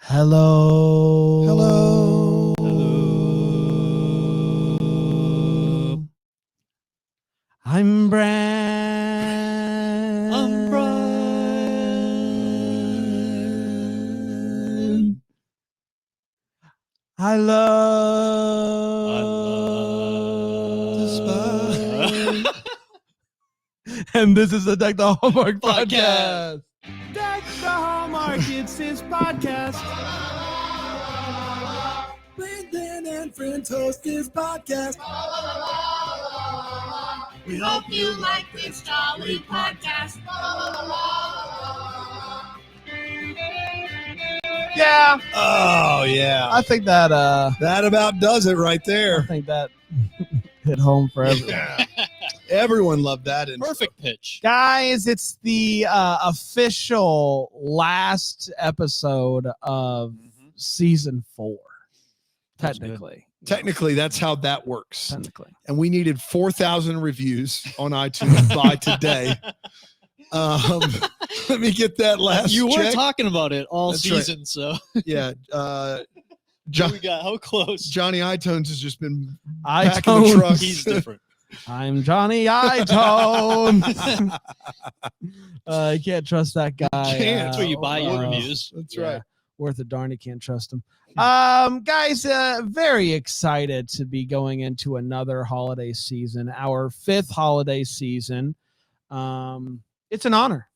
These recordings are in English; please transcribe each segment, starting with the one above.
Hello. Hello. Hello. I'm Brad. I'm Brian. I love the spy. And this is the Deck the Hallmark Podcast. Deck the Hallmark, it's his podcast. Brandon and friends host this podcast. We hope you like this jolly podcast. Yeah, Oh, yeah. I think that That about does it right I there. think that hit home for everyone. Yeah. Everyone loved that. And Perfect pitch. Guys, it's the official last episode of season 4. Technically. technically, that's how that works. Technically. And we needed 4,000 reviews on iTunes by today. Let me get that last You were check. talking about it all That's right. season, so Yeah. who we got how close? Johnny iTunes has just been back in the iTone. truck. He's different. I'm Johnny iTone. You can't trust that guy. can't. That's where you buy your uh, reviews. That's yeah, right. worth a darn. You can't trust him. Guys, very excited to be going into another holiday season, our 5th holiday season. It's an honor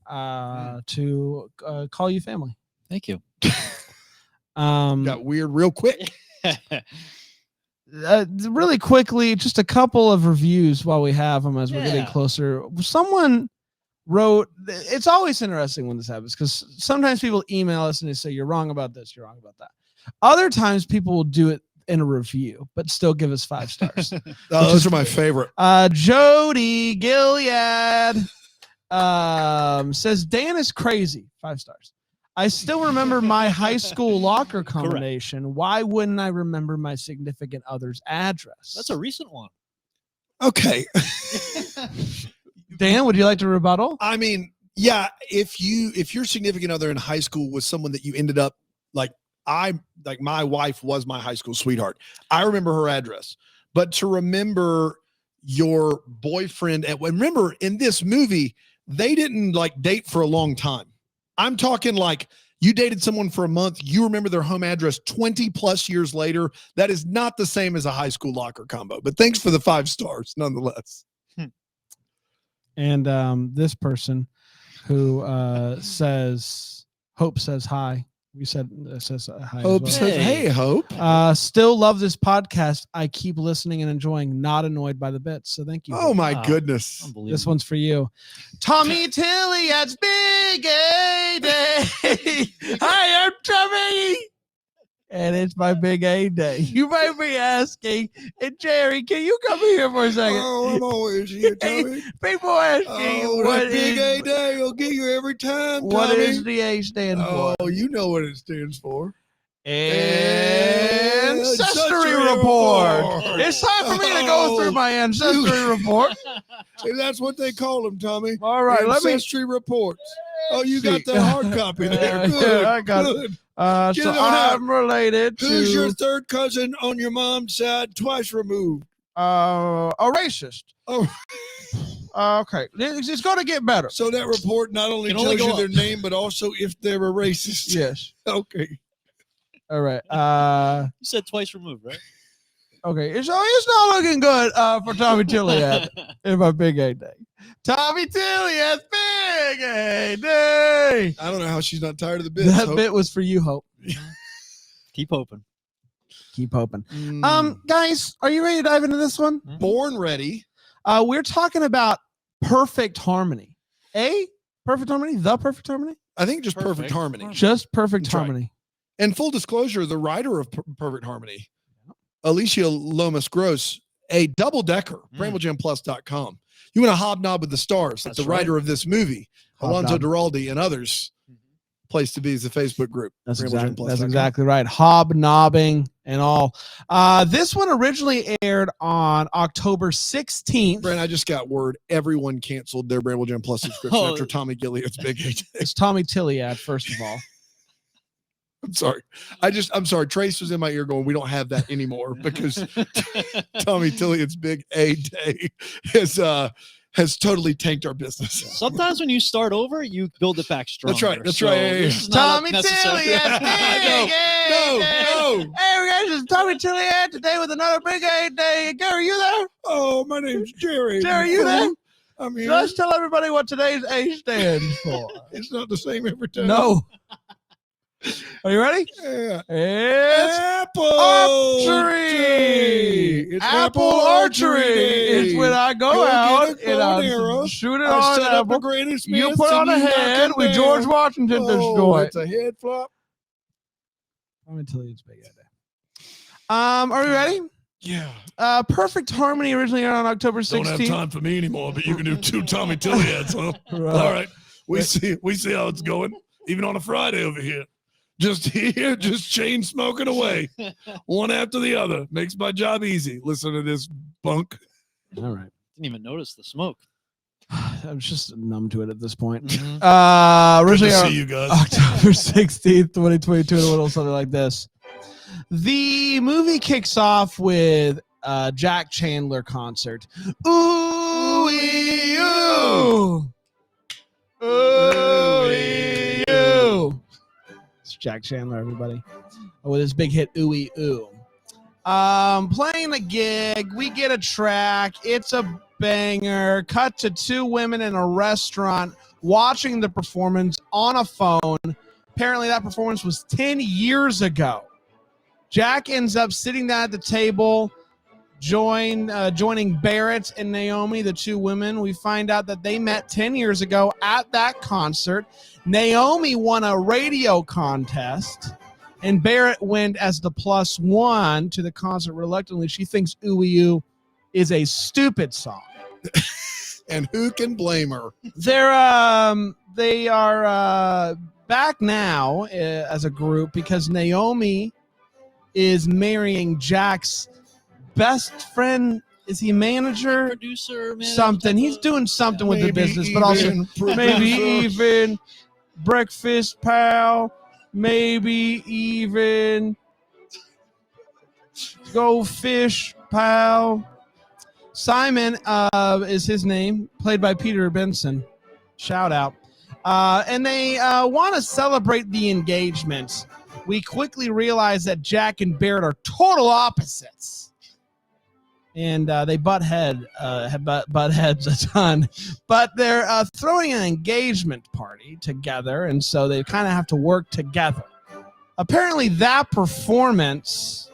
to call you family. Thank you. Got weird real quick. Really quickly, just a couple of reviews while we have them as we're getting Yeah. closer. Someone wrote, it's always interesting when this happens because sometimes people email us and they say, you're wrong about this, you're wrong about that. Other times people will do it in a review, but still give us 5 stars. Those are my favorite. Jody Gilead says, Dan is crazy. 5 stars. I still remember my high school locker combination. Why wouldn't I remember my significant other's address? That's a recent one. Okay. Dan, would you like to rebuttal? I mean, yeah, if your significant other in high school was someone that you ended up like my wife was my high school sweetheart. I remember her address. But to remember your boyfriend remember in this movie, they didn't like date for a long time. I'm talking like you dated someone for a month, you remember their home address 20 plus years later. That is not the same as a high school locker combo. But thanks for the 5 stars nonetheless. And this person who says, Hope says hi. We said says hi. as Hope well. says, hey, Hope. Still love this podcast. I keep listening and enjoying, not annoyed by by the bits. So thank you. Oh my Wow. goodness. Unbelievable. This one's for you. Tommy Tilliard's Big A Day. Hi, I'm Tommy. And it's my Big A Day. You might be asking, and Jerry, can you come here for a second? Oh, I'm always here, Tommy. People ask me, Oh, what that Big A is, Day will get you every time, Tommy. what is the A stand for? Oh, you know what it stands for. Ancestry report. report. It's time for me to go through my ancestry report. See, that's what they call them, Tommy. All right, let me. Ancestry reports. Oh, you got the hard copy there. Yeah, Good, I got it. good. So Get it on out. I'm related Who's your to third cousin on your mom's side, twice removed? a racist. Oh, Okay, it's going to get better. so that report not only Can only tells you go their up. name, but also if they're a racist. Yes. Okay. All right. You said twice removed, right? Okay. It's not looking good for Tommy Tilliard in my Big A Day. Tommy Tilliard's Big A Day. I don't know how she's not tired of the bit. That bit was for you, Hope. Keep hoping. Keep hoping. Guys, are you ready to dive into this one? Born ready. We're talking about perfect harmony. Perfect harmony? The perfect harmony? I think just perfect Perfect harmony. harmony. Just perfect That's right. harmony. And full disclosure, the writer of Perfect Harmony, Alicia Lomas Gross, a double-decker, BrambleGymPlus.com. You want to hobnob with the stars, like That's the writer of this movie, Alonzo Hobnob. Duralde and others. Place to be is the Facebook group. That's BrambleGymPlus.com. exactly right. Hobnobbing and all. This one originally aired on October 16th. Brent, I just got word everyone canceled their Bramble Gym Plus subscription Oh. after Tommy Gilead's Big A Day. It's Tommy Tilliard, first of all. I'm sorry. I'm sorry. Trace was in my ear going, we don't have that anymore because Tommy Tillot's big A day has totally tanked our business. Sometimes when you start over, you build it back stronger. That's right. That's So right. this is not Tommy necessary. Tilly, that's big. No. Hey, guys, it's Tommy Tilly today with another big A day. Gary, you there? Oh, my name's Jerry. Jerry, you there? I'm here. Let's tell everybody what today's A stands for. It's not the same every time. No. Are you ready? Yeah. It's Apple archery. It's Apple archery. Day. It's when I go Go out get a bow and arrow. and shoot it I on set up apple. a Granny Smith. You put on a head with George Washington destroy. It's a head flop. I'm gonna tell you it's big A day. Are we ready? Yeah. Perfect Harmony originally aired on October 16th. Don't have time for me anymore, but you can do 2 Tommy Tilly ads, huh? Right. All right. We see how it's going, even on a Friday over here. Just chain smoking away, one after the other. Makes my job easy. Listen to this bunk. All right. Didn't even notice the smoke. I'm just numb to it at this point. Mhm. Good Originally to aired see you guys. October 16th, 2022, a little something like this. The movie kicks off with a Jack Chandler concert. Ooh, ooh. Ooh, ooh. It's Jack Chandler, everybody. With his big hit, Ooey Ooh. Playing a gig, we get a track. It's a banger. Cut to 2 women in a restaurant watching the performance on a phone. Apparently, that performance was 10 years ago. Jack ends up sitting down at the table, joining Barrett and Naomi, the 2 women. We find out that they met 10 years ago at that concert. Naomi won a radio contest, and Barrett went as the +1 to the concert reluctantly. She thinks Ooey Ooh is a stupid song. And who can blame her? They are back now as a group because Naomi is marrying Jack's best friend. Is he manager? Producer, manager, Something. He's doing something with the Maybe business, but also even maybe producer. even breakfast pal, maybe even go fish pal. Simon is his name, played by Peter Benson. Shout out. And they want to celebrate the engagement. We quickly realize that Jack and Barrett are total opposites. And they butt heads a ton. But they're throwing an engagement party together, and so they kind of have to work together. Apparently, that performance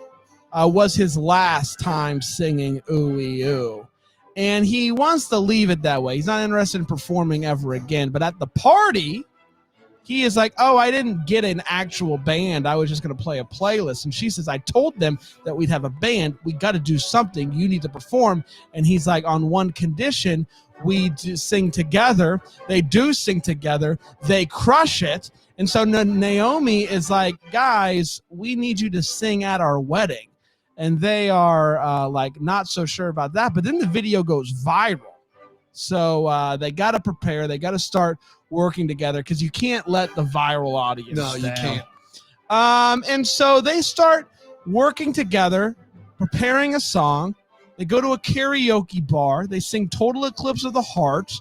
was his last time singing Ooey Ooh. And he wants to leave it that way. He's not interested in performing ever again. But at the party, he is like, oh, I didn't get an actual band. I was just going to play a playlist. And she says, I told them that we'd have a band. We got to do something. You need to perform. And he's like, on one condition, we do sing together. They do sing together. They crush it. And so Naomi is like, guys, we need you to sing at our wedding. And they are like not so sure about that. But then the video goes viral. So they got to prepare. They got to start working together because you can't let the viral audience No, you down. can't. And so they start working together, preparing a song. They go to a karaoke bar. They sing Total Eclipse of the Heart,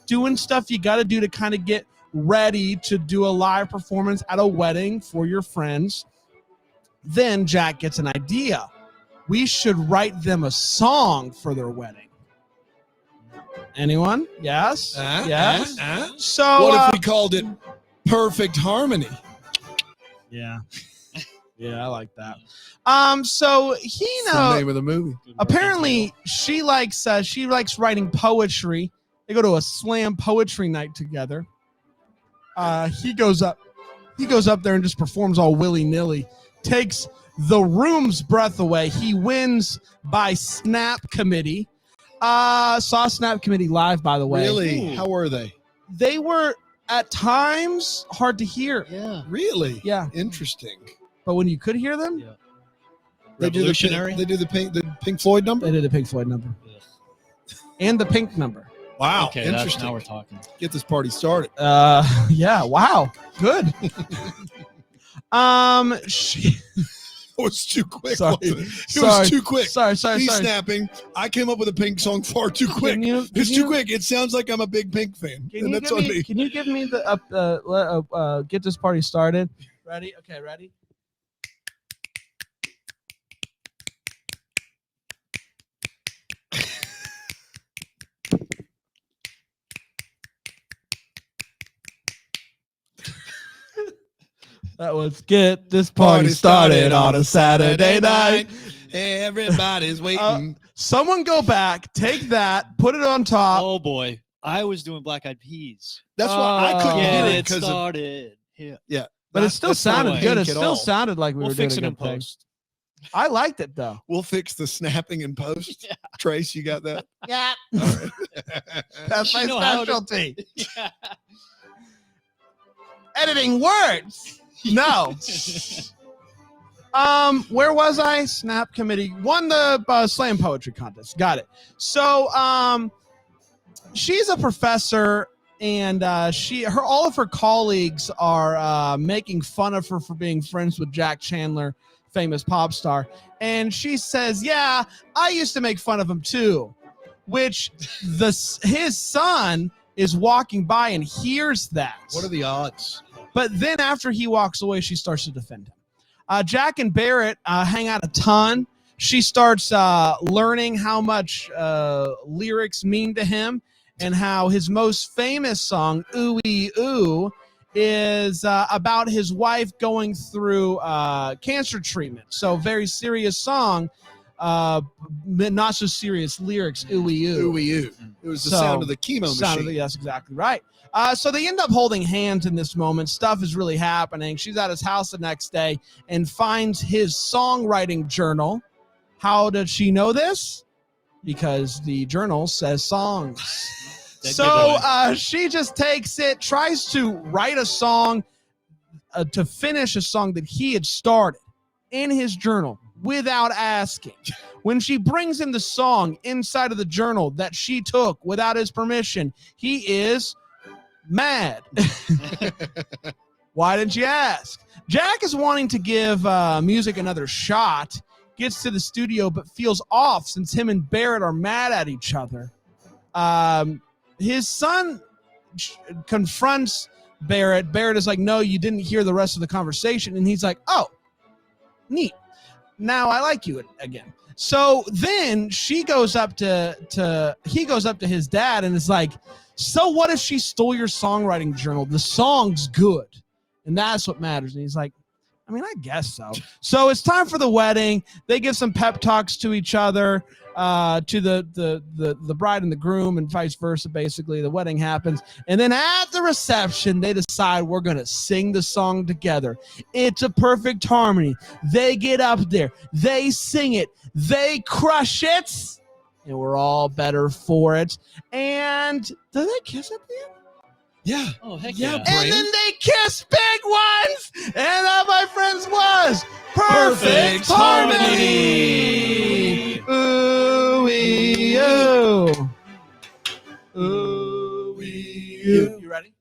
doing stuff you got to do to kind of get ready to do a live performance at a wedding for your friends. Then Jack gets an idea. We should write them a song for their wedding. Anyone? Yes? Yes? So What if we called it Perfect Harmony? Yeah. Yeah, I like that. So he It's the name of the movie. apparently she likes writing poetry. They go to a slam poetry night together. He goes up there and just performs all willy-nilly. Takes the room's breath away. He wins by Snap Committee. Saw Snap Committee live, by the way. Really? Ooh. How were they? They were at times hard to hear. Yeah. Really? Yeah. Interesting. But when you could hear them, Yeah. They do Revolutionary. the Pink Floyd number. they did the Pink Floyd number and the Pink number. Wow, Okay, interesting. now we're talking. Get this party started. Yeah, wow. Good. She, It was too quick. Sorry. wasn't it? It Sorry. was too quick. sorry. He's snapping. I came up with a Pink song far too quick. Can It's you- too quick. It sounds like I'm a big Pink fan. Can And you that's give on me? me. Can you give me the get this party started? Ready? Okay, ready. That was get this party started on a Saturday night. Everybody's waiting. Someone go back, take that, put it on top. Oh boy, I was doing Black Eyed Peas. That's why I couldn't Oh. get Get it it because of started. Yeah, But it still that's not sounded good. It Pink at still all. sounded like we we'll were doing fix a it in good thing. post. I liked it though. We'll fix the snapping in post. Yeah. Trace, you got that? Yeah, All right. that's my You know how to- specialty. Yeah. Editing words. No. Where was I? Snap Committee won the slam poetry contest. Got it. So, she's a professor, and all of her colleagues are making fun of her for being friends with Jack Chandler, famous pop star. And she says, "Yeah, I used to make fun of him too," which his son is walking by and hears that. What are the odds? But then after he walks away, she starts to defend him. Jack and Barrett hang out a ton. She starts learning how much lyrics mean to him and how his most famous song, Ooey Ooh, is about his wife going through cancer treatment. So very serious song, not so serious lyrics, Ooey Ooh. Ooey ooh. It was the So, sound of the chemo machine. Yes, exactly right. So they end up holding hands in this moment. Stuff is really happening. She's at his house the next day and finds his songwriting journal. How did she know this? Because the journal says songs. So she just takes it, tries to write a song, to finish a song that he had started in his journal without asking. When she brings him the song inside of the journal that she took without his permission, he is mad. Why didn't you ask? Jack is wanting to give music another shot, gets to the studio, but feels off since him and Barrett are mad at each other. His son confronts Barrett. Barrett is like, "No, you didn't hear the rest of the conversation." And he's like, "Oh, neat. Now I like you again." So then he goes up to his dad and is like, "So what if she stole your songwriting journal? The song's good, and that's what matters." And he's like, "I mean, I guess so." So it's time for the wedding. They give some pep talks to each other, to the bride and the groom, and vice versa. Basically, the wedding happens, and then at the reception, they decide we're gonna sing the song together. It's a perfect harmony. They get up there, they sing it, they crush it, and we're all better for it. And do they kiss at the end? Yeah. Oh heck Yeah, yeah! bro. And then they kiss big ones, and that, my friends, was perfect harmony. Ooh-wee, ooh. Ooh-wee, ooh. You ready?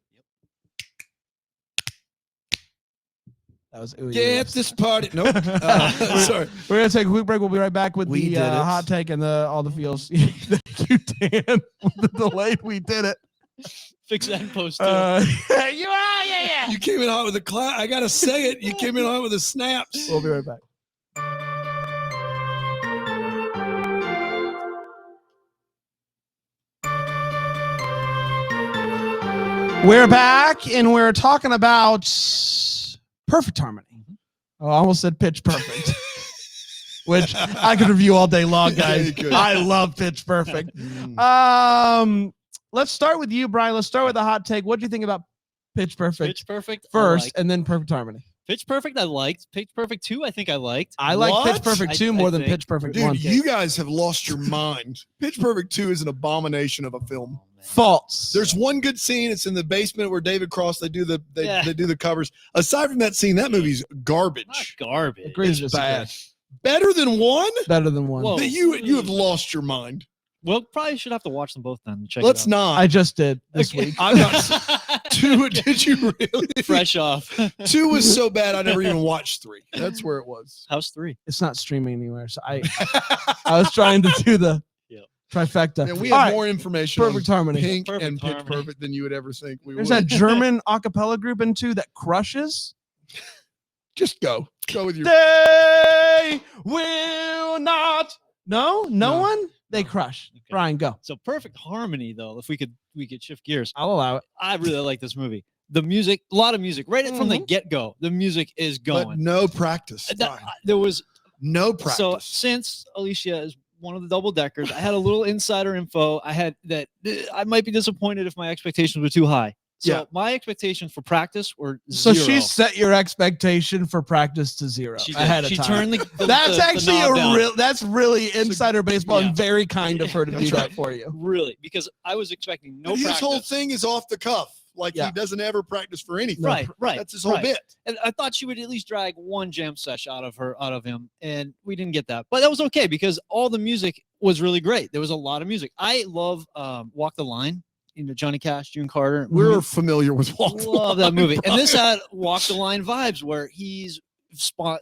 That was ooh. Get this party. Nope. Sorry. We're gonna take a quick break. We'll be right back with We the did it. hot take and all the feels. Thank you, Dan. With the delayed, we did it. Fix that in post too. Yeah. You came in hot with a clap. I gotta say it. You came in hot with the snaps. We'll be right back. We're back, and we're talking about perfect harmony. Oh, I almost said pitch perfect, which I could review all day long, Yeah, guys. you could. I love pitch perfect. Let's start with you, Brian. Let's start with the hot take. What do you think about pitch perfect Pitch Perfect first, I liked. and then perfect harmony? Pitch Perfect I liked. Pitch Perfect 2 I think I liked. I like What? pitch perfect 2 I more than think- pitch perfect Dude, 1. you guys have lost your mind. Pitch Perfect 2 is an abomination of a film. False. There's one good scene. It's in the basement where David Cross they do the covers. Aside from that scene, that movie's Not garbage. garbage. Agree to It's disagree. bad. Better than one? Better than 1. Whoa. That you have lost your mind. Well, probably should have to watch them both then. And check Let's it out. not. I just did this Okay. week. I'm not. Two? Did you really? Fresh off. 2 was so bad I never even watched 3. That's where it was. How's 3? It's not streaming anywhere, so I was trying to do the Yep. trifecta. And we All have right, more information Perfect on harmony. Pink Perfect and Pitch harmony. Perfect than you would ever think we There's would. that German a cappella group in 2 that crushes. Just go with your. They will not. No No. one. They crush. Okay. Brian, go. So perfect harmony, though. If we could shift gears. I'll allow it. I really like this movie. The music, a lot of music, right from the get go. The music is But going. no practice. There was No practice. So since Alicia is one of the double deckers, I had a little insider info. I had that I might be disappointed if my expectations were too high. So Yeah. my expectations for practice were So zero. she set your expectation for practice to 0 She did. ahead of She time. turned the That's the actually knob down. that's really insider baseball Yeah. and very kind of her to do That's that right. for you. Really, because I was expecting no But his practice. whole thing is off the cuff. Like Yeah. he doesn't ever practice for anything. Right. That's his whole right. bit. And I thought she would at least drag one jam sesh out of him, and we didn't get that. But that was okay because all the music was really great. There was a lot of music. I love Walk the Line. Johnny Cash, June Carter. We're familiar with Walk the Love that Line, movie. And this Brian. had Walk the Line vibes where he's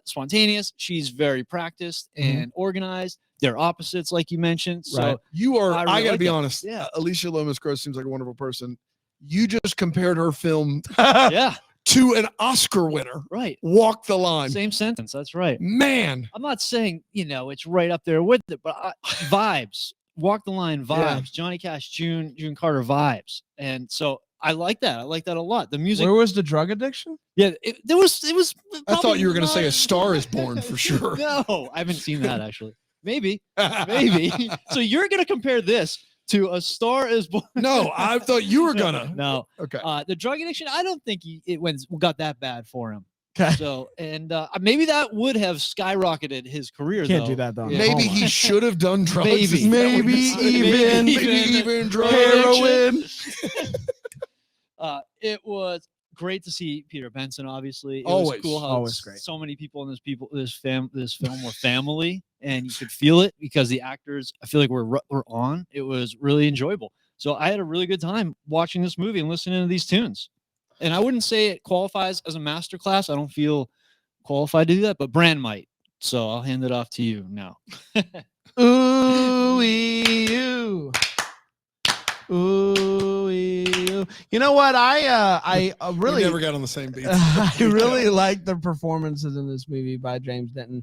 spontaneous. She's very practiced and organized. They're opposites, like you mentioned. So Right. You are. I I, really gotta like be that. honest. Yeah. Alicia Lomas Gross seems like a wonderful person. You just compared her film yeah, to an Oscar winner. right. Walk the Line. Same sentence. That's right. Man. I'm not saying, it's right up there with it, but vibes, Walk the Line vibes, Yeah. Johnny Cash, June Carter vibes. And so I like that. I like that a lot. The music. Where was the drug addiction? Yeah. It was. I thought you were going to say not- A Star Is Born for sure. No, I haven't seen that actually. Maybe. So you're going to compare this to A Star Is Born. No, I thought you were gonna. No. Okay. The drug addiction, I don't think it got that bad for him. Okay. So, and maybe that would have skyrocketed his career. Can't though. do that though. Yeah. Maybe he should have done drugs. Maybe. Is that what Maybe you're saying? even drugs. heroin. It was great to see Peter Benson. Obviously, it Always, was cool how always great. so many people in this film were family, and you could feel it because the actors. I feel like were on. It was really enjoyable. So I had a really good time watching this movie and listening to these tunes. And I wouldn't say it qualifies as a masterclass. I don't feel qualified to do that, but Brand might. So I'll hand it off to you now. Ooh-ee-oo. Ooh-ee-oo. You know what? I We really never got on the same beat. I really like the performances in this movie by James Denton.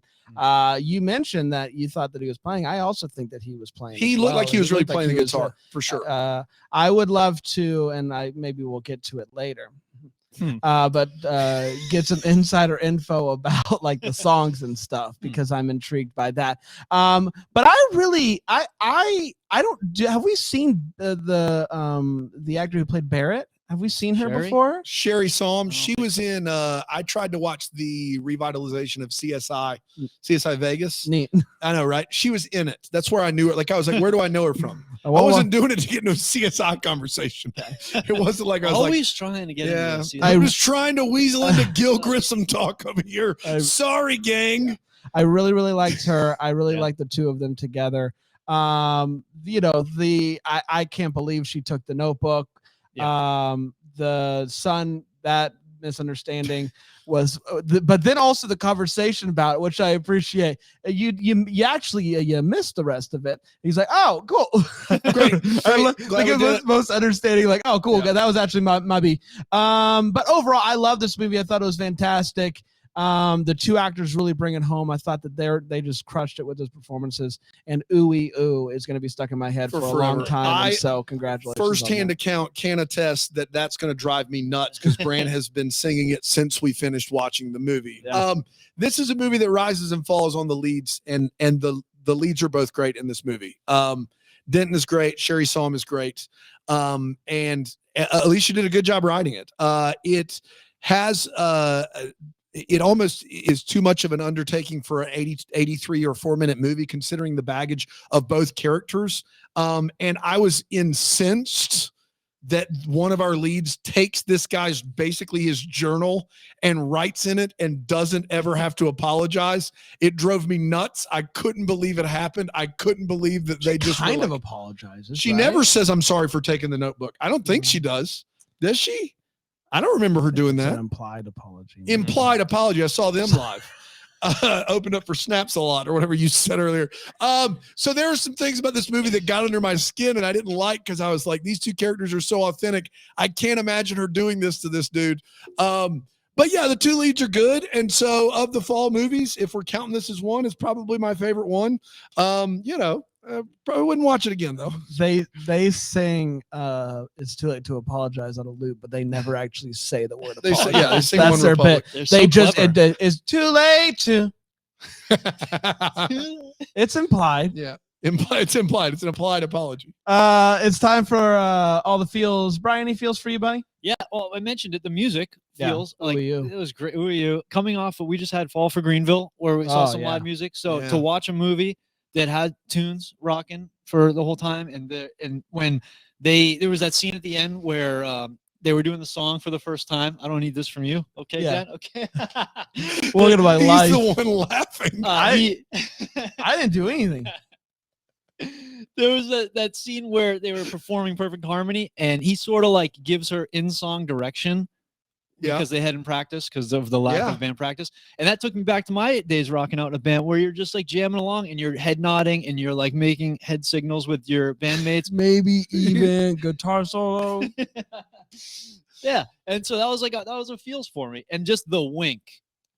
You mentioned that you thought that he was playing. I also think that he was playing. He as looked well. like he was really looked like playing he the was, guitar for sure. I would love to, and maybe we'll get to it later. But get some insider info about like the songs and stuff because I'm intrigued by that. But I really, I don't. Have we seen the actor who played Barrett? Have we seen her Sherry? before? Sherry saw him. Oh, She okay. was in. I tried to watch the revitalization of CSI Vegas. Neat. I know, right? She was in it. That's where I knew her. Like I was like, where do I know her from? I Well, wasn't doing it to get into a CSI conversation. It wasn't like I was Always trying to get yeah. into this. I was trying to weasel into Gil Grissom talk over here. I- Sorry, gang. I really, really liked her. I really Yeah. liked the two of them together. I can't believe she took the Notebook. The son, that misunderstanding was, but then also the conversation about it, which I appreciate. You actually you missed the rest of it. He's like, oh, cool, Great. I Glad like we it did was it. most understanding. Like, oh, cool, Yeah. that was actually my B. But overall, I love this movie. I thought it was fantastic. The two actors really bring it home. I thought that they just crushed it with those performances. And ooey ooh is going to be stuck in my head for a long forever. time. And so congratulations. on First-hand that. account can attest that that's going to drive me nuts because Brand has been singing it since we finished watching the movie. Yeah. This is a movie that rises and falls on the leads, and the leads are both great in this movie. Denton is great. Sherry Psalm is great. And Alicia did a good job writing it. It has it almost is too much of an undertaking for an 83 or 4-minute movie, considering the baggage of both characters. And I was incensed that one of our leads takes this guy's basically his journal and writes in it and doesn't ever have to apologize. It drove me nuts. I couldn't believe it happened. I couldn't believe that they just kind were of like, apologizes. she right? never says, I'm sorry for taking the notebook. I don't think she does. Does she? I don't remember her doing It's an that. implied apology. Implied apology. I saw them live. Opened up for snaps a lot or whatever you said earlier. So there are some things about this movie that got under my skin and I didn't like because I was like, these two characters are so authentic. I can't imagine her doing this to this dude. But yeah, the two leads are good. And so of the fall movies, if we're counting this as one, it's probably my favorite one. Probably wouldn't watch it again though. They sing it's too late to apologize on a loop, but they never actually say the word They say, apologize. yeah, they sing That's One their Republic. bit. They just it's too late to. It's implied. Yeah, it's implied. It's an implied apology. It's time for all the feels. Brian, any feels for you, buddy? Yeah, well, I mentioned it. The music feels Ooh, like you. it was great. Ooh, you. Coming off, we just had Fall for Greenville, where we saw some yeah. live music. So Yeah. to watch a movie that had tunes rocking for the whole time, and when there was that scene at the end where they were doing the song for the first time. I don't need this from you. Okay, Yeah. Dad? Okay. Look at my He's life. the one laughing. I didn't do anything. There was that scene where they were performing Perfect Harmony, and he sort of like gives her in-song direction because they hadn't practiced because of the lack of band practice. And that took me back to my days rocking out in a band where you're just like jamming along and you're head nodding and you're like making head signals with your bandmates. Maybe even guitar solo. Yeah. And so that was a feels for me. And just the wink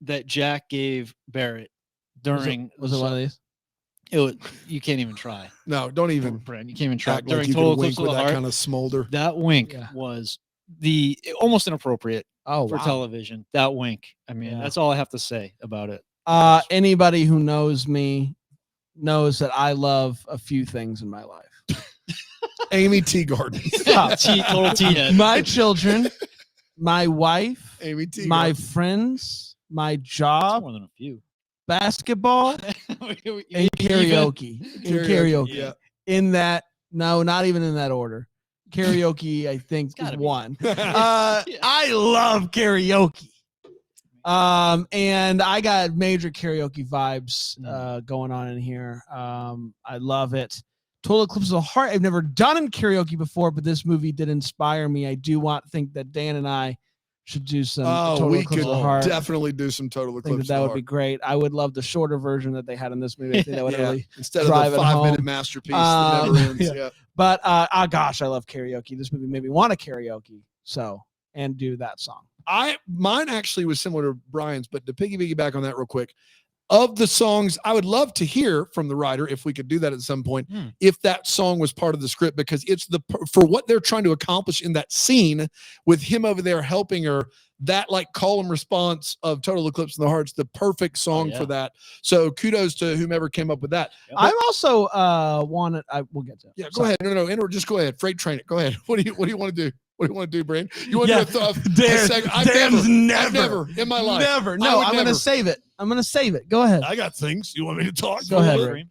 that Jack gave Barrett during Was it one of these? it was, you can't even try. No, don't even. Brand, you can't even try Act during like you Total could Eclipse wink of with the that Heart. kind of smolder. That wink Yeah. was almost inappropriate for wow. television. That wink. I mean, that's all I have to say about it. Anybody who knows me knows that I love a few things in my life. Amy Teagarden. Total T-head. My children, my wife, Amy Teagarden. my friends, my That's job, more than a few. basketball, and karaoke. Yeah. In that, no, not even in that order. Karaoke, I think, is one. I love karaoke. And I got major karaoke vibes going on in here. I love it. Total Eclipse of the Heart, I've never done in karaoke before, but this movie did inspire me. I do think that Dan and I should do some Total Eclipse of the Heart. Definitely do some Total I Eclipse. think that would be great. I would love the shorter version that they had in this movie. I think that would really instead drive of the it 5-minute home. masterpiece that never ends. Yeah. But gosh, I love karaoke. This movie made me want to karaoke. And do that song. Mine actually was similar to Brian's, but to piggyback on that real quick, of the songs, I would love to hear from the writer, if we could do that at some point, if that song was part of the script, because it's for what they're trying to accomplish in that scene with him over there helping her, that like call and response of Total Eclipse of the Heart's the perfect song for that. So kudos to whomever came up with that. Yep. I'm also we'll get to it. Yeah, go ahead. No, just go ahead. Freight train it. Go ahead. What do you want to do? What do you want to do, Brand? You want to do Dan's never in my life. Never. No, I'm going to save it. Go ahead. I got things. You want me to talk? Go ahead, Ray.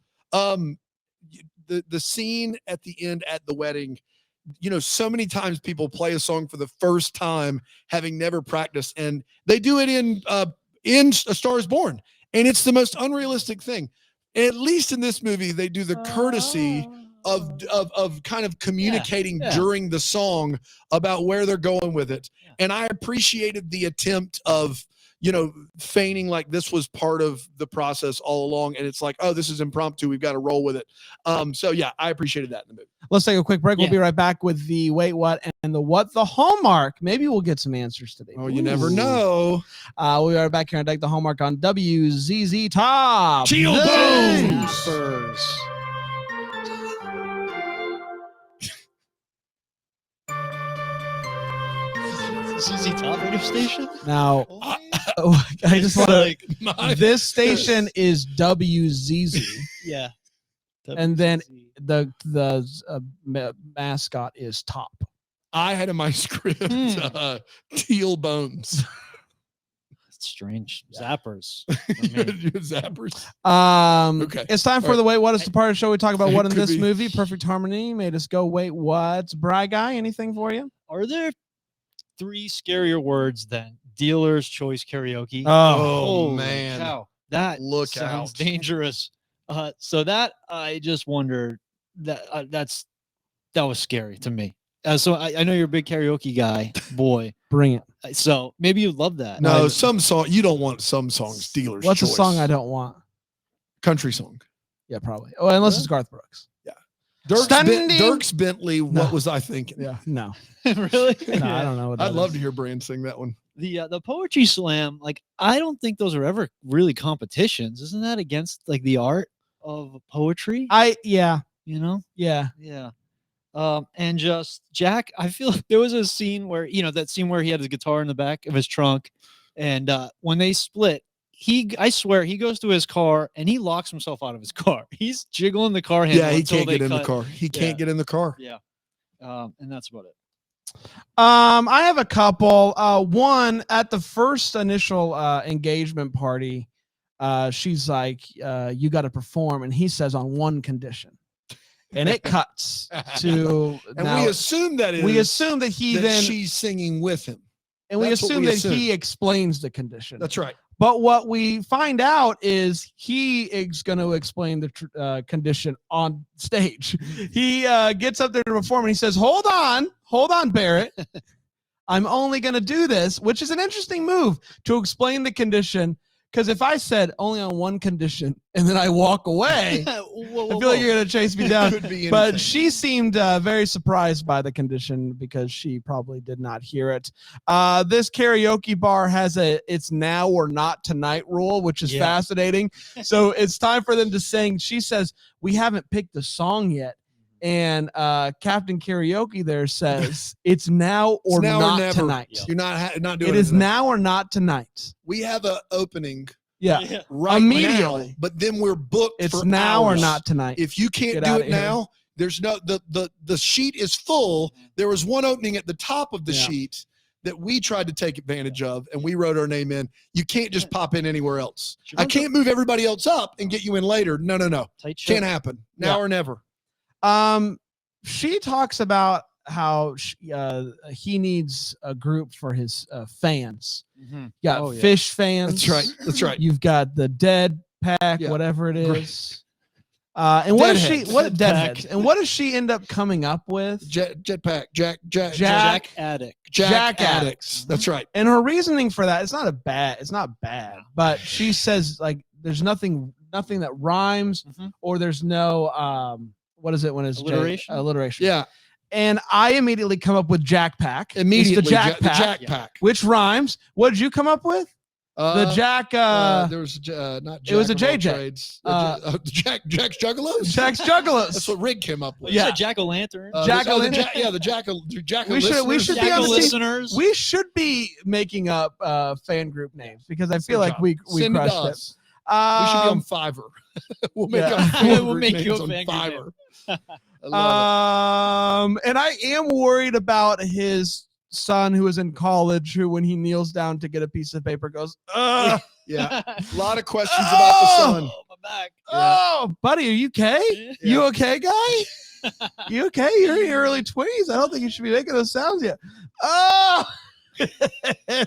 The scene at the end at the wedding, so many times people play a song for the first time, having never practiced, and they do it in A Star Is Born, and it's the most unrealistic thing. At least in this movie, they do the courtesy of kind of communicating during the song about where they're going with it. Yeah. And I appreciated the attempt of, feigning like this was part of the process all along. And it's like, oh, this is impromptu. We've got to roll with it. So yeah, I appreciated that in the movie. Let's take a quick break. We'll be right back with the Wait What and the What the Hallmark. Maybe we'll get some answers today. Oh, you never know. We are back here on Deck the Hallmark on WZZ Top. Chill Bones. ZZ Top radio station. Now, I just want to. This station is WZZ. Yeah. And then the mascot is Top. I had in my script Teal Bones. strange. Zappers. for me. Zappers. Okay. It's time for All the Wait What is the part of the show we talk about what in Could this be. movie. Perfect Harmony made us go, wait, what's Bry Guy? Anything for you? Are there 3 scarier words than dealer's choice karaoke? Oh, Holy man. cow. That Look sounds out. dangerous. So that I just wondered that that was scary to me. So I know you're a big karaoke guy, boy. Bring it. So maybe you'd love that. No, some song you don't want some songs. Dealer's What's choice. a song I don't want? Country song. Yeah, probably. Oh, unless it's Garth Brooks. Dirks Bentley. What No. was I thinking? Yeah, no. Really? No, I don't know what that I'd love is. to hear Brand sing that one. The poetry slam, like I don't think those are ever really competitions. Isn't that against like the art of poetry? Yeah. Yeah. And just Jack, I feel like there was a scene where that scene where he had his guitar in the back of his trunk, and when they split, I swear he goes to his car and he locks himself out of his car. He's jiggling the car handle. Yeah, he until can't they get in the cut. car. He can't Yeah. get in the car. Yeah. And that's about it. I have a couple. One at the first initial engagement party, she's like, "You got to perform," and he says, "On one condition," and it cuts to. And now, we assume that is. we assume that he that then, she's singing with him. and we that's what assume we that assume. he explains the condition. That's right. But what we find out is he is going to explain the condition on stage. He gets up there to perform and he says, hold on, Barrett. I'm only going to do this, which is an interesting move to explain the condition. Because if I said only on one condition and then I walk away, I feel like you're going to chase me down. Could be anything. But she seemed very surprised by the condition because she probably did not hear it. This karaoke bar has it's now or not tonight rule, which is fascinating. So it's time for them to sing. She says, we haven't picked the song yet. And Captain Karaoke there says, it's now or not never. tonight. Yeah. You're not doing It is now or not tonight. We have an opening Yeah. right Immediately. now, but then we're booked It's for now or hours. not tonight. If you can't Get do outta it here. now, there's no the sheet is full. There was one opening at the top of the Yeah. sheet that we tried to take advantage of, and we wrote our name in. You can't just pop in anywhere else. I can't move everybody else up and get you in later. No. Tight ship. Can't happen. Now or never. She talks about how he needs a group for his fans. Mm-hmm. You got fish fans. That's right. You've got the dead pack, Yeah. whatever it Great. is. And what does Deadheads. she? What Dead deadheads? pack. And what does she end up coming up with? Jetpack. Jack Jack Addict. Jack addicts. That's right. And her reasoning for that, it's not bad, but she says like there's nothing that rhymes, or there's no what is it when it's Alliteration? alliteration. Yeah. And I immediately come up with Jack Pack. Immediately. It's the Jack the Pack, Jack Yeah. Pack. which rhymes. What did you come up with? The Jack. there was not. Jack it was a of all JJ. trades. Jack's Juggalos. Jack's Juggalos. That's what Rick came up with. Yeah. Jack o' lantern. Jack o' the lantern. Jack. We should be Jack on o' the team. listeners. We should be making up fan group names because I feel Good like job. we Send it to crushed it. us. We should be on Um, Fiverr. We'll make yeah. up We'll group make you names a on fan group Fiverr. I love and I am worried about his son who is in college, who when he kneels down to get a piece of paper goes, it. Yeah. A lot of questions about the son. Oh, my back. oh, buddy, are you okay? You okay, guy? You okay? You're in your early 20s. I don't think you should be making those sounds yet. Oh,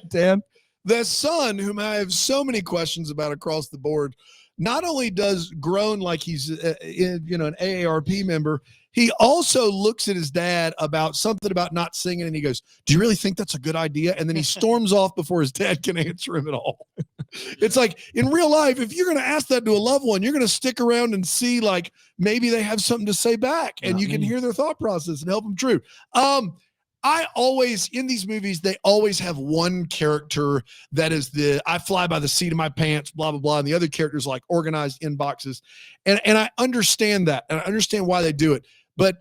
Dan. The son, whom I have so many questions about across the board, not only does groan like he's an AARP member, he also looks at his dad about something about not singing, and he goes, "Do you really think that's a good idea?" And then he storms off before his dad can answer him at all. It's like in real life, if you're going to ask that to a loved one, you're going to stick around and see like maybe they have something to say back, and you can hear their thought process and help them through. I always, in these movies, they always have one character that is I fly by the seat of my pants, blah, blah, blah. And the other characters like organized inboxes. And I understand that. And I understand why they do it. But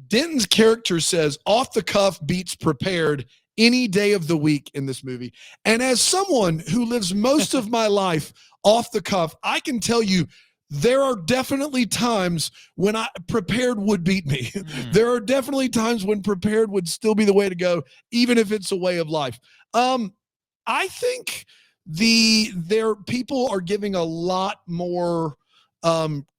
Denton's character says off the cuff beats prepared any day of the week in this movie. And as someone who lives most of my life off the cuff, I can tell you, there are definitely times when prepared would beat me. There are definitely times when prepared would still be the way to go, even if it's a way of life. I think their people are giving a lot more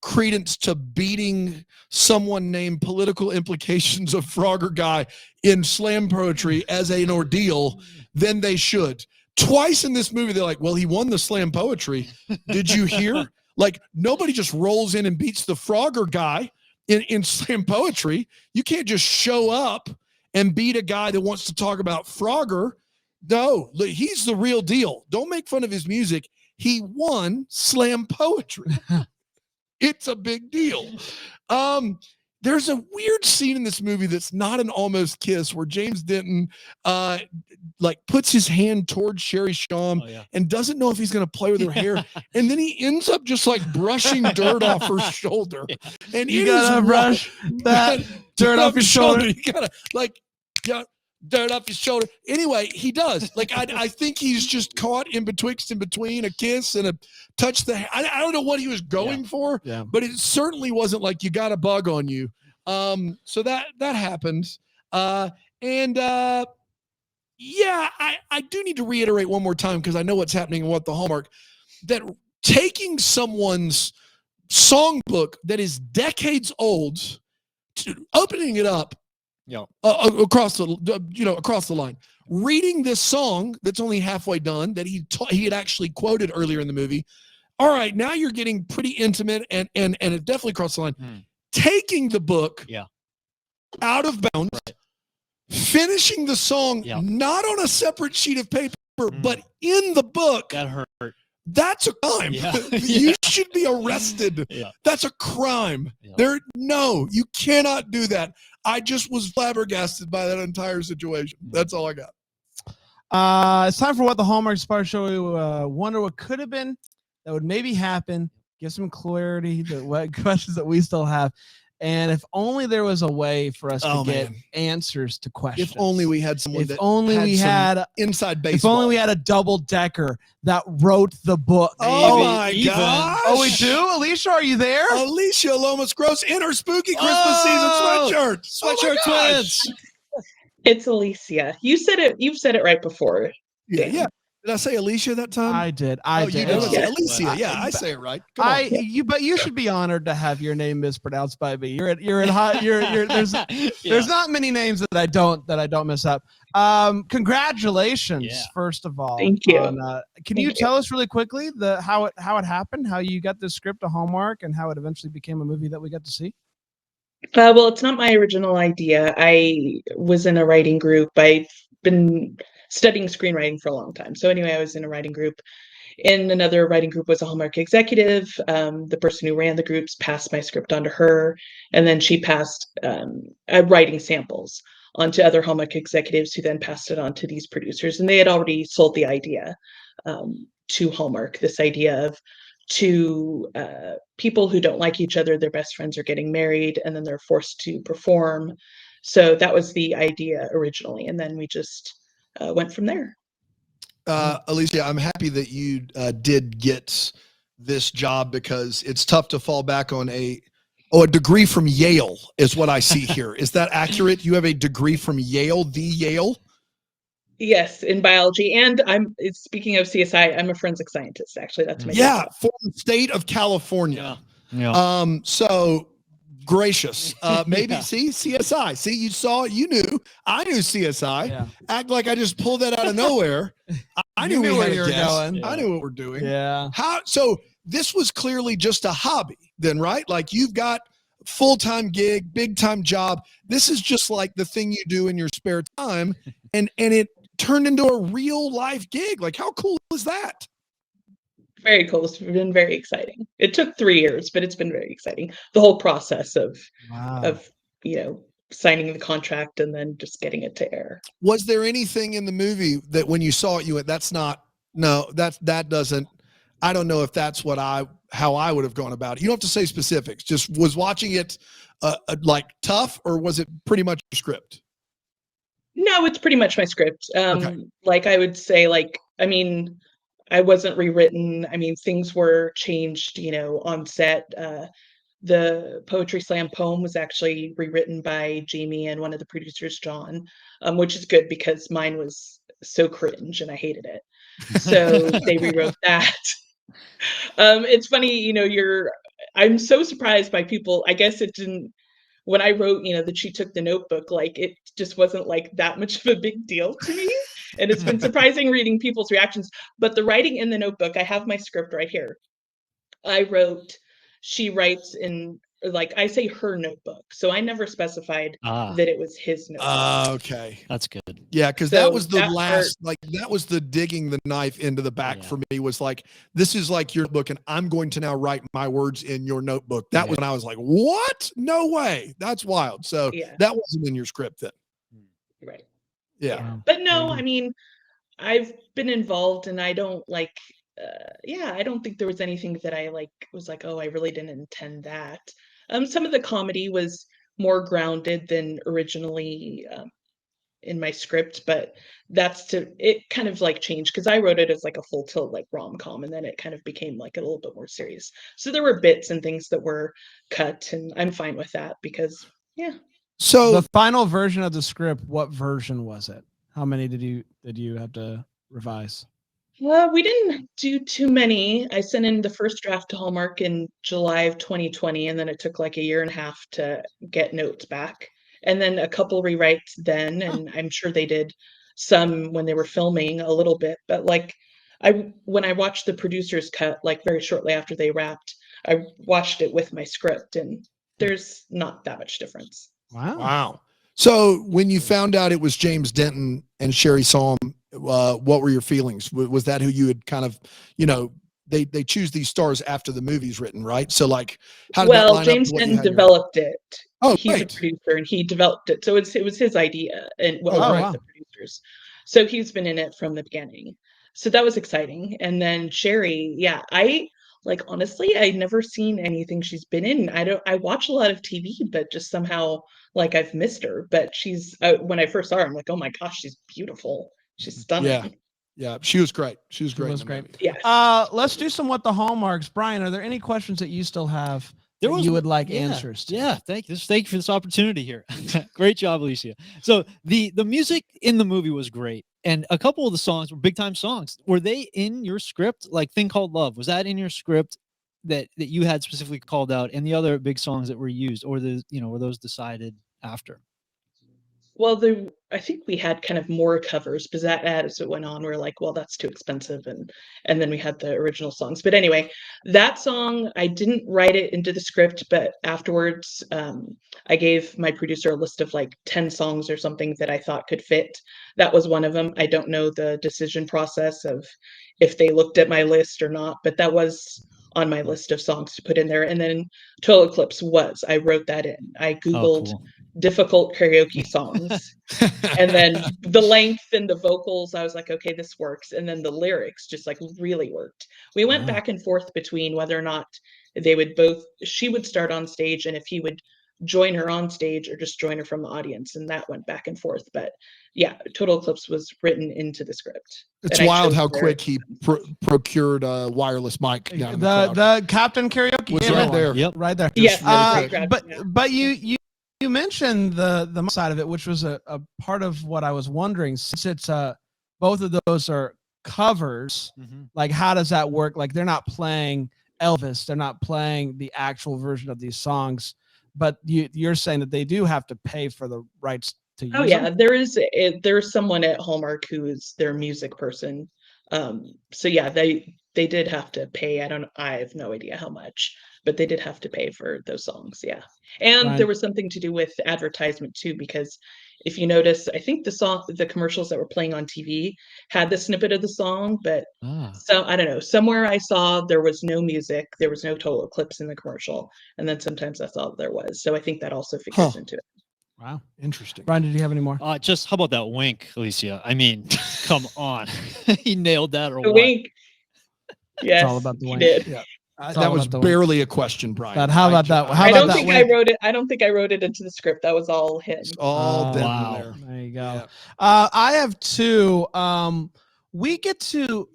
credence to beating someone named Political Implications of Frogger Guy in slam poetry as an ordeal than they should. Twice in this movie, they're like, well, he won the slam poetry. Did you hear? Like, nobody just rolls in and beats the Frogger Guy in slam poetry. You can't just show up and beat a guy that wants to talk about Frogger. No, he's the real deal. Don't make fun of his music. He won slam poetry. It's a big deal. There's a weird scene in this movie that's not an almost kiss where James Denton like puts his hand towards Sherry Sham and doesn't know if he's going to play with her hair. And then he ends up just like brushing dirt off her shoulder. And you gotta brush that dirt off your shoulder. You gotta dirt off his shoulder. Anyway, he does. Like, I think he's just caught in between a kiss and a touch. I don't know what he was going for, but it certainly wasn't like you got a bug on you. So that happens. I do need to reiterate one more time because I know what's happening and what the Hallmark, that taking someone's songbook that is decades old, opening it up, across the line, reading this song that's only halfway done that he had actually quoted earlier in the movie. All right, now you're getting pretty intimate and it definitely crossed the line. Taking the book out of bounds, finishing the song not on a separate sheet of paper, but in the book. That hurt. That's a crime. You should be arrested. That's a crime. No, you cannot do that. I just was flabbergasted by that entire situation. That's all I got. It's time for What the Hallmark Spar Show. We wonder what could have been, that would maybe happen, give some clarity to what questions that we still have. And if only there was a way for us to get answers to questions. If only we had someone inside baseball. If only we had a double-decker that wrote the book. Oh, my gosh. Oh, we do? Alicia, are you there? Alicia Lomas Gross in her spooky Christmas season sweatshirt. Sweatshirt twins. It's Alicia. You've said it right before. Yeah. Did I say Alicia that time? I did. You did. Alicia. Yeah, I say it right. But you should be honored to have your name mispronounced by me. There's not many names that I don't mess up. Congratulations, first of all. Thank you. Can you tell us really quickly how it happened, how you got this script to Hallmark, and how it eventually became a movie that we got to see? Well, it's not my original idea. I was in a writing group. I've been studying screenwriting for a long time. So anyway, I was in a writing group. In another writing group was a Hallmark executive. The person who ran the groups passed my script on to her, and then she passed writing samples onto other Hallmark executives who then passed it on to these producers. And they had already sold the idea to Hallmark, this idea of two people who don't like each other, their best friends are getting married, and then they're forced to perform. So that was the idea originally. And then we just went from there. Alicia, I'm happy that you did get this job because it's tough to fall back on a degree from Yale is what I see here. Is that accurate? You have a degree from Yale, the Yale? Yes, in biology. And speaking of CSI, I'm a forensic scientist, actually. That's my job. For the state of California. So gracious. Maybe see CSI. See, you knew. I knew CSI. Yeah. Act like I just pulled that out of nowhere. I knew where you were going. Yeah. I knew what we're doing. Yeah. So this was clearly just a hobby then, right? Like you've got full-time gig, big-time job. This is just like the thing you do in your spare time. And it turned into a real life gig. Like how cool is that? Very cool. It's been very exciting. It took 3 years, but it's been very exciting. The whole process of signing the contract and then just getting it to air. Was there anything in the movie that when you saw it, you went, that doesn't, I don't know if that's how I would have gone about it. You don't have to say specifics. Just was watching it like tough, or was it pretty much a script? No, it's pretty much my script. Like I would say, I wasn't rewritten. Things were changed, on set. The Poetry Slam poem was actually rewritten by Jamie and one of the producers, John, which is good because mine was so cringe and I hated it. So they rewrote that. It's funny, I'm so surprised by people. I guess it didn't, when I wrote, that she took the notebook, like it just wasn't like that much of a big deal to me. And it's been surprising reading people's reactions. But the writing in the notebook, I have my script right here. I wrote, she writes in, like, I say her notebook. So I never specified that it was his notebook. Okay. That's good. Yeah, because So that was the that last, that was the digging the knife into the back for me, was like, this is like your book, and I'm going to now write my words in your notebook. That was when I was like, what? No way. That's wild. So that wasn't in your script then. Right. Yeah. But no, I mean, I've been involved, and I don't I don't think there was anything that I was like, oh, I really didn't intend that. Some of the comedy was more grounded than originally in my script, but it kind of like changed because I wrote it as like a full tilt like rom-com, and then it kind of became like a little bit more serious. So there were bits and things that were cut, and I'm fine with that because So the final version of the script, what version was it? How many did you have to revise? we didn't do too many. I sent in the first draft to Hallmark in July of 2020, and then it took like a year and a half to get notes back. And then a couple rewrites then, and I'm sure they did some when they were filming a little bit. But when I watched the producer's cut, like very shortly after they wrapped, I watched it with my script, and there's not that much difference. Wow. So when you found out it was James Denton and Sherry Solom, what were your feelings? Was that who you had kind of, they choose these stars after the movie's written, right? So like, how did that line James up with what you Denton had developed it. Oh, he's great. a producer, and he developed it. So it was his idea, and wow. the producers. So he's been in it from the beginning. So that was exciting. And then Sherry, I honestly, I'd never seen anything she's been in. I watch a lot of TV, but just somehow I've missed her. But she's when I first saw her, I'm like, oh my gosh, she's beautiful. She's stunning. Yeah, she was great. She was great. Was great. Yes. Let's do some What the Hallmarks. Brian, are there any questions that you still have you would like answers to? Yeah, thank you for this opportunity here. Great job, Alicia. So the music in the movie was great, and a couple of the songs were big time songs. Were they in your script? Like Thing Called Love, was that in your script that you had specifically called out, and the other big songs that were used, or were those decided after? Well, I think we had kind of more covers, because as it went on, we are like, well, that's too expensive, and then we had the original songs. But anyway, that song, I didn't write it into the script, but afterwards, I gave my producer a list of like 10 songs or something that I thought could fit. That was one of them. I don't know the decision process of if they looked at my list or not, but that was on my list of songs to put in there. And then Total Eclipse I wrote that in. I Googled difficult karaoke songs, and then the length and the vocals, I was like, okay, this works. And then the lyrics just like really worked. We went back and forth between whether or not she would start on stage, and if he would join her on stage or just join her from the audience, and that went back and forth. But Total Eclipse was written into the script. It's wild how quick he procured a wireless mic down in the crowd. The Captain Karaoke was right there. Yep. Right there. Yes. But you mentioned the side of it, which was a part of what I was wondering, since it's both of those are covers. Like, how does that work? Like, they're not playing Elvis, they're not playing the actual version of these songs, but you're saying that they do have to pay for the rights to use them? There's someone at Hallmark who is their music person. So they did have to pay. I have no idea how much, but they did have to pay for those songs. Yeah. And there was something to do with advertisement too, because if you notice, I think the commercials that were playing on TV had the snippet of the song, but so I don't know, somewhere I saw there was no music, there was no Total Eclipse in the commercial. And then sometimes I thought there was. So I think that also figures into it. Wow. Interesting. Brian, did you have any more? Just how about that wink, Alicia? I mean, come on. He nailed that, or the what? Wink. Yes, it's all about the wink. Did. Yeah. That was barely a question, Brian. But how about that? I don't think I wrote it. I don't think I wrote it into the script. That was all him. It's all there. There you go. Yeah. I have two. We get to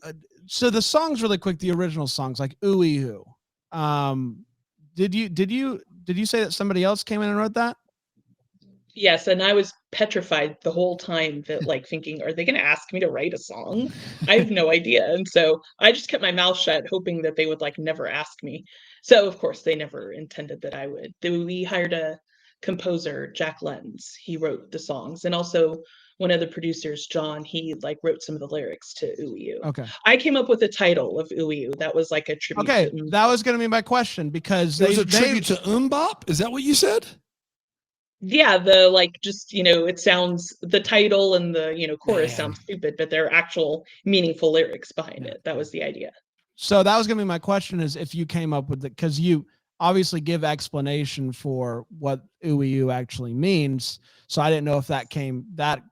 so the songs really quick. The original songs like Ooey Hoo. Did you say that somebody else came in and wrote that? Yes, and I was petrified the whole time that like thinking, are they going to ask me to write a song? I have no idea. And so I just kept my mouth shut, hoping that they would like never ask me. So of course they never intended that I would. We hired a composer, Jack Lenz. He wrote the songs, and also one of the producers, John, he like wrote some of the lyrics to Ooh You. Okay. I came up with the title of Ooh You. That was like a tribute Okay, to that was going to be my question because It was a tribute to Bop. Is that what you said? yeah, the like just it sounds, the title and the chorus Man. sounds stupid, but there are actual meaningful lyrics behind it. That was the idea. So that was going to be my question, is if you came up with it, because you obviously give explanation for what "ooey actually means. So I didn't know if that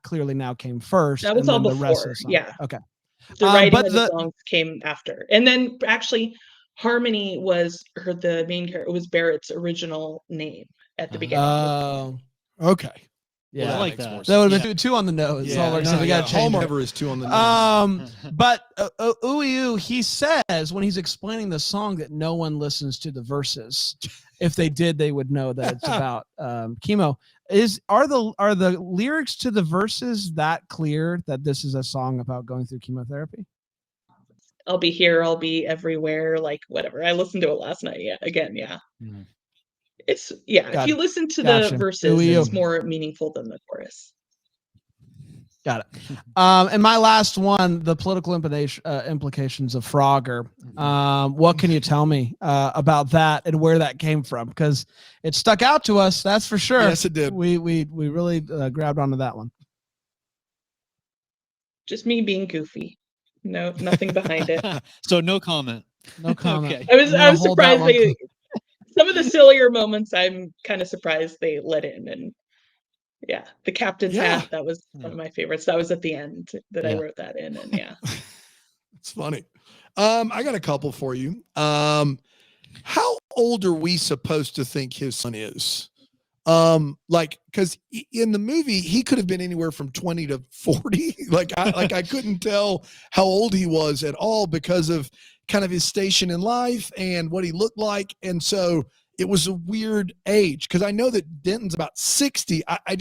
clearly now came first. That was and all then the rest before. of the song. Yeah. Okay. The writing but of the songs came after. And then actually Harmony was the main character. It was Barrett's original name at the beginning. Oh, Okay. yeah. Well, I like makes that. more That would have sense. been two on the nose. Yeah, Hallmark, so no, we got to change Hallmark it. ever is 2 on the nose. But Ooey, he says when he's explaining the song that no one listens to the verses. If they did, they would know that it's about chemo. Are the lyrics to the verses that clear that this is a song about going through chemotherapy? I'll be here, I'll be everywhere, like whatever. I listened to it last night. Yeah, again, yeah. Mhm. It's if Got you it. listen to Gotcha. the verses, Ooey, it's more meaningful than the chorus. Got it. And my last one, the political implications of Frogger. What can you tell me about that and where that came from? Because it stuck out to us, that's for sure. Yes, it did. We really grabbed onto that one. Just me being goofy. No, nothing behind it. So no comment. No comment. Okay. I was hold that surprised one. some of the sillier moments I'm kind of surprised they let in. And yeah, the captain's hat, that was one of my favorites. That was at the end that I wrote that in. And yeah. It's funny. I got a couple for you. How old are we supposed to think his son is? Because in the movie he could have been anywhere from 20 to 40. I couldn't tell how old he was at all because of kind of his station in life and what he looked like. And so it was a weird age, because I know that Denton's about 60. I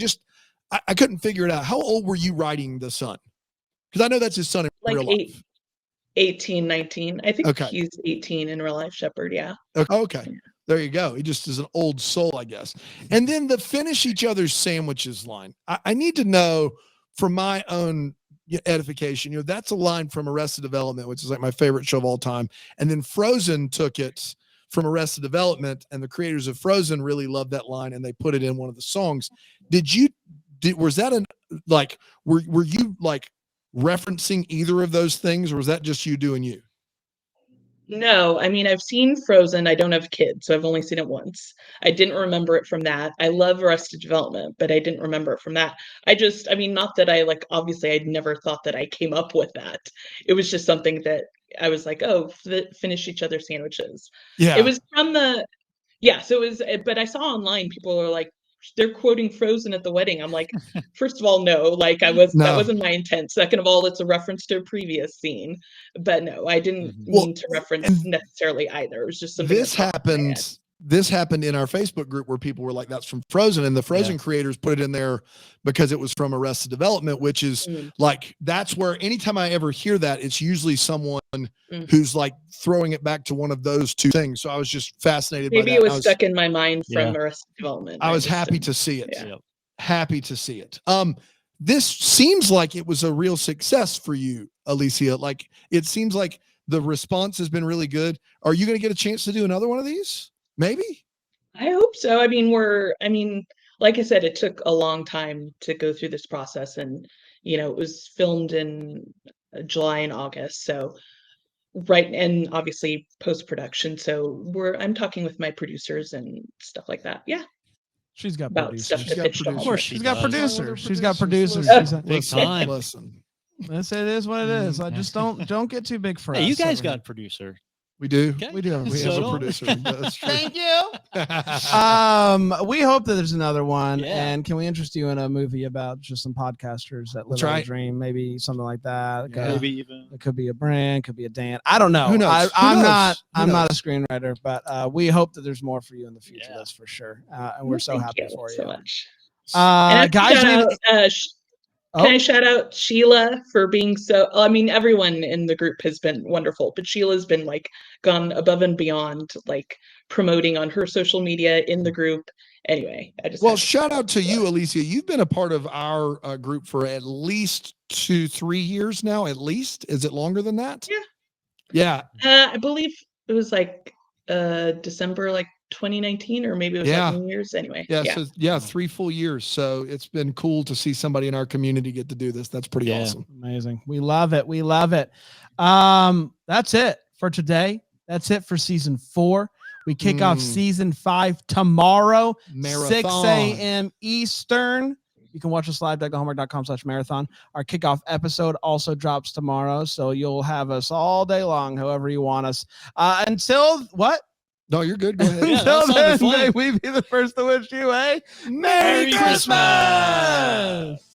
couldn't figure it out. How old were you writing the son? Because I know that's his son in Like real life. 18, 19. I think Okay. he's 18 in real life, Shepard. Yeah. Okay. There you go. He just is an old soul, I guess. And then the finish each other's sandwiches line. I need to know, for my own edification, that's a line from Arrested Development, which is like my favorite show of all time. And then Frozen took it from Arrested Development, and the creators of Frozen really loved that line, and they put it in one of the songs. Was that were you like referencing either of those things, or was that just you doing you? No, I mean, I've seen Frozen. I don't have kids, so I've only seen it once. I didn't remember it from that. I love Arrested Development, but I didn't remember it from that. I mean, not that I obviously I'd never thought that I came up with that. It was just something that I was like, oh, finish each other's sandwiches. Yeah. It was from so it was, but I saw online people are like, they're quoting Frozen at the wedding. I'm like, first of all, no, that wasn't my intent. Second of all, it's a reference to a previous scene. But no, I didn't mean to reference necessarily either. It was just something. This happened in our Facebook group where people were like, that's from Frozen. And the Frozen creators put it in there because it was from Arrested Development, which is that's where anytime I ever hear that, it's usually someone who's like throwing it back to one of those two things. So I was just fascinated by that. Maybe it was stuck in my mind from Arrested Development. I was happy to see it. Yeah. Happy to see it. This seems like it was a real success for you, Alicia. Like, it seems like the response has been really good. Are you going to get a chance to do another one of these? Maybe. I hope so. I mean, like I said, it took a long time to go through this process, and it was filmed in July and August. So and obviously post-production. So I'm talking with my producers and stuff like that. Yeah. She's got about producers. stuff to pitch to Of course She's got producers. She's got Listen, producers. Big time. Listen. It is what it is. I just don't get too big for us. Hey, you guys over got here. a producer. We do. Okay. We do have We have So a producer. That's true. Thank you. We hope that there's another one. Yeah. And can we interest you in a movie about just some podcasters that live That's out a right. dream? Maybe something like that. Maybe even. It could be a brand, could be a Dan. I don't know. Who knows? I'm Who not. knows? I'm Who not a knows? screenwriter, but we hope that there's more for you in the future. Yeah. That's for sure. And we're so Thank happy you for so you. much. And Guys, can I shout out Sheila for being so, I mean, everyone in the group has been wonderful, but Sheila's been like gone above and beyond, like promoting on her social media in the group. Anyway, I just Well, shout out to you, Alicia. You've been a part of our group for at least 2-3 years now. At least, is it longer than that? Yeah. Yeah. I believe it was like December, like 2019, or maybe it was like New Year's. Anyway, So 3 full years. So it's been cool to see somebody in our community get to do this. That's pretty awesome. Amazing. We love it. We love it. That's it for today. That's it for season 4. We kick off season 5 tomorrow, Marathon. 6 a.m. Eastern. You can watch us live at hallmark.com/marathon. Our kickoff episode also drops tomorrow, so you'll have us all day long, however you want us. Until what? No, you're good. Go ahead. Until then, may we be the first to wish you a Merry Christmas!